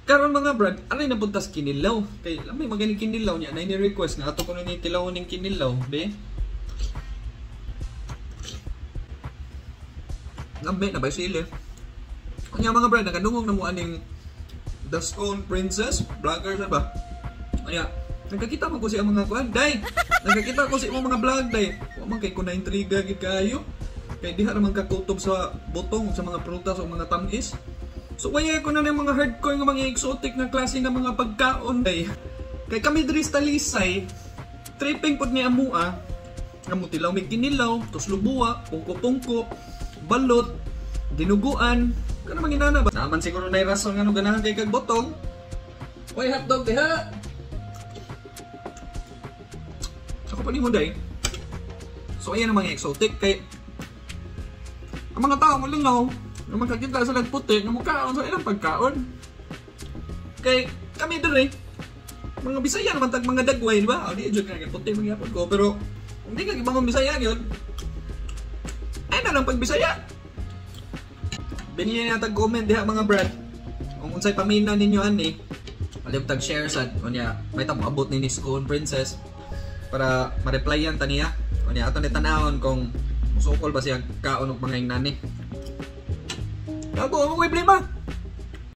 Karon mga brad, aray na puntas kinilaw. Kay lamay magaling kinilaw niya na ini-request nga ato ko ni tilawon ning kinilaw, be. Lamay na ba sila? Kanya mga brad, nakadungog na mo aning The Scone Princess, vlogger na ba? Kaya, nagkakita mo ko siya mga kuan, day. Nagkakita ko siya mga vlog, day. Wa man kay ko na intriga gid kayo. Kay diha ra man kakutob sa butong sa mga prutas o mga tamis. So kaya ko na ng mga hardcore nga mga exotic na klase ng mga pagkaon day. Kay kami diri sa Talisay, tripping pod ni amua, nga mutilaw may kinilaw, tos lubuwa, pungko-pungko, balot, dinuguan, kana man ginana ba? Naman siguro na rason nga no ganahan kay kag botong. Oy hotdog diha. Ako pa ni mo day. So ayan ang mga exotic kay ang mga tao malingaw na magkakita sa nagputi na mukhaon sa ilang pagkaon. Kay kami diri, mga Bisaya naman tag mga dagway, di ba? O di jud nga puti magyapon ko, pero hindi ka ibang Bisaya gyud. Ay na lang pag Bisaya. Binili na tag comment diha mga brad. Kung unsay pamina ninyo ani, alib tag share sad unya may tamo abot ni Scone Princess para ma-replyan ta niya. Unya ato ni tanawon kung musukol ba siya kaon og mga ingnani. Ako, may problema.